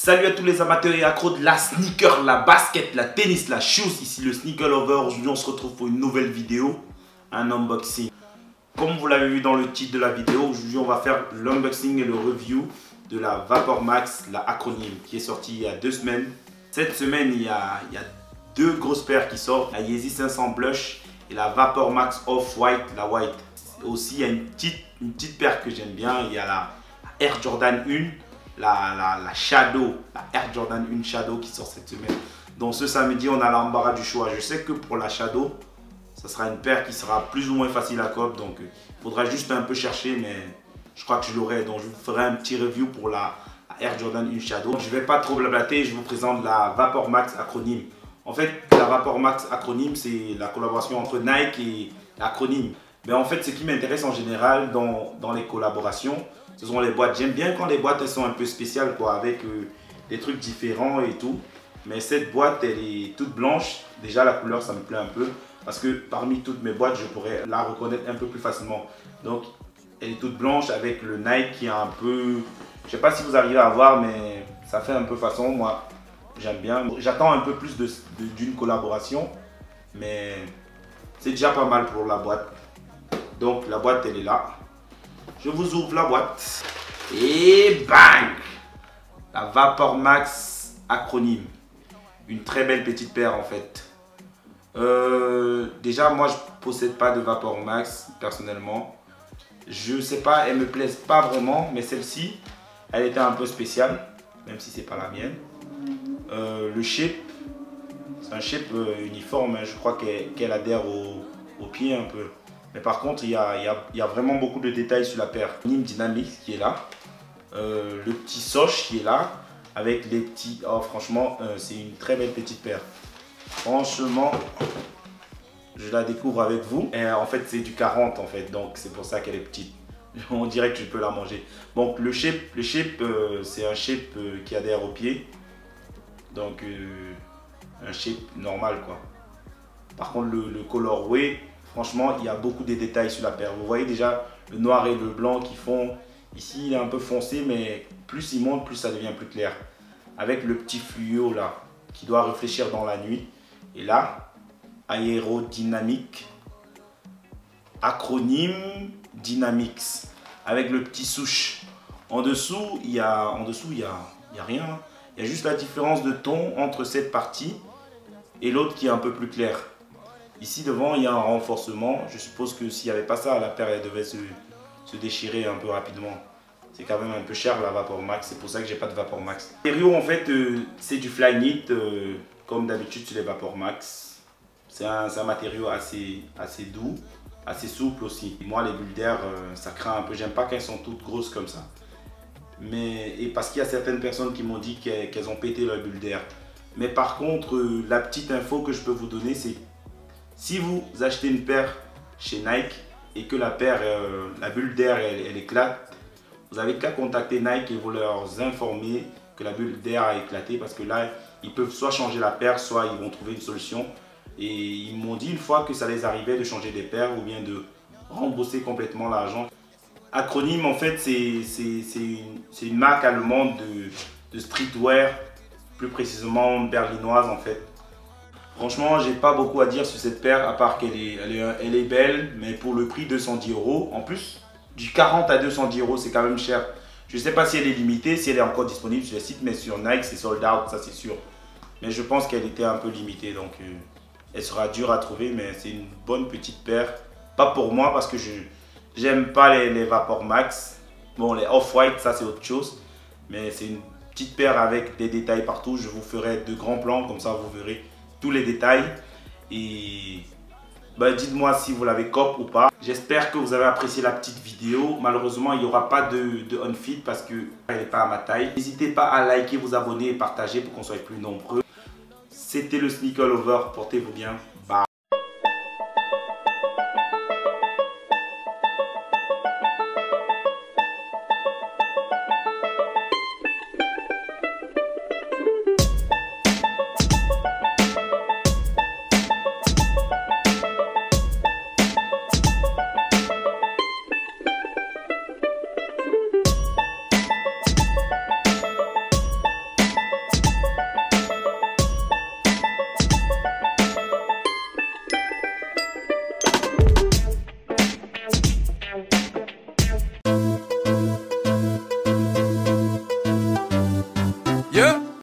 Salut à tous les amateurs et accros de la sneaker, la basket, la tennis, la shoes. Ici le Sneaker Lover. Aujourd'hui on se retrouve pour une nouvelle vidéo, un unboxing. Comme vous l'avez vu dans le titre de la vidéo, aujourd'hui on va faire l'unboxing et le review de la Vapor Max, la acronyme, qui est sortie il y a 2 semaines. Cette semaine il y a 2 grosses paires qui sortent, la Yeezy 500 Blush et la Vapor Max Off-White, la White. Aussi il y a une petite paire que j'aime bien, il y a la Air Jordan 1. La Shadow, la Air Jordan 1 Shadow qui sort cette semaine. Donc ce samedi, on a l'embarras du choix. Je sais que pour la Shadow, ça sera une paire qui sera plus ou moins facile à copier. Donc il faudra juste un peu chercher, mais je crois que je l'aurai. Donc je vous ferai un petit review pour la Air Jordan 1 Shadow. Je ne vais pas trop blablater, je vous présente la Vapor Max acronyme. En fait, la Vapor Max acronyme, c'est la collaboration entre Nike et l'acronyme. Mais en fait, ce qui m'intéresse en général dans les collaborations, ce sont les boîtes. J'aime bien quand les boîtes elles sont un peu spéciales, quoi, avec des trucs différents et tout. Mais cette boîte, elle est toute blanche. Déjà, la couleur, ça me plaît un peu. Parce que parmi toutes mes boîtes, je pourrais la reconnaître un peu plus facilement. Donc, elle est toute blanche avec le Nike qui est un peu... Je ne sais pas si vous arrivez à voir, mais ça fait un peu façon. Moi, j'aime bien. J'attends un peu plus d'une collaboration. Mais c'est déjà pas mal pour la boîte. Donc, la boîte, elle est là. Je vous ouvre la boîte et bang! La Vapor Max acronyme. Une très belle petite paire en fait. Déjà moi je possède pas de Vapor Max personnellement. Je sais pas, elles me plaisent pas vraiment, mais celle-ci, elle était un peu spéciale, même si c'est pas la mienne. Le shape, c'est un shape uniforme, hein. Je crois qu'elle adhère au pied un peu. Mais par contre, il y a vraiment beaucoup de détails sur la paire. Nîmes Dynamics qui est là. Le petit Soch qui est là. Avec les petits... Oh, franchement, c'est une très belle petite paire. Franchement, je la découvre avec vous. Et en fait, c'est du 40 en fait. Donc, c'est pour ça qu'elle est petite. On dirait que je peux la manger. Donc, le shape c'est un shape qui adhère au pied. Donc, un shape normal, quoi. Par contre, le colorway... Franchement, il y a beaucoup de détails sur la paire. Vous voyez déjà le noir et le blanc qui font... Ici, il est un peu foncé, mais plus il monte, plus ça devient plus clair. Avec le petit fluo là, qui doit réfléchir dans la nuit. Et là, aérodynamique, acronyme Dynamics. Avec le petit souche. En dessous, il y a rien. Il y a juste la différence de ton entre cette partie et l'autre qui est un peu plus clair. Ici devant, il y a un renforcement. Je suppose que s'il n'y avait pas ça, la paire elle devait se déchirer un peu rapidement. C'est quand même un peu cher la Vapor Max, c'est pour ça que j'ai pas de Vapor Max. Le matériau en fait, c'est du Flyknit, comme d'habitude sur les Vapor Max. C'est un matériau assez doux, assez souple aussi. Moi les bulles d'air, ça craint un peu. J'aime pas qu'elles sont toutes grosses comme ça. Et parce qu'il y a certaines personnes qui m'ont dit qu'elles ont pété leur bulle d'air. Mais par contre, la petite info que je peux vous donner, c'est si vous achetez une paire chez Nike et que la paire, la bulle d'air, elle éclate, vous n'avez qu'à contacter Nike et vous leur informer que la bulle d'air a éclaté parce que là, ils peuvent soit changer la paire, soit ils vont trouver une solution. Et ils m'ont dit une fois que ça les arrivait de changer des paires ou bien de rembourser complètement l'argent. Acronyme, en fait, c'est une marque allemande de streetwear, plus précisément berlinoise en fait. Franchement, j'ai pas beaucoup à dire sur cette paire, à part qu'elle est belle, mais pour le prix 210 €. En plus, du 40 à 210 €, c'est quand même cher. Je sais pas si elle est limitée, si elle est encore disponible sur les sites, mais sur Nike, c'est sold out, ça c'est sûr. Mais je pense qu'elle était un peu limitée, donc elle sera dure à trouver, mais c'est une bonne petite paire. Pas pour moi, parce que j'aime pas les Vapor Max. Bon, les Off-White, ça c'est autre chose. Mais c'est une petite paire avec des détails partout. Je vous ferai de grands plans, comme ça vous verrez tous les détails et dites-moi si vous l'avez cop ou pas. J'espère que vous avez apprécié la petite vidéo. Malheureusement, il n'y aura pas de unfit parce qu'elle n'est pas à ma taille. N'hésitez pas à liker, vous abonner et partager pour qu'on soit plus nombreux. C'était le Sneaker Lover. Portez-vous bien.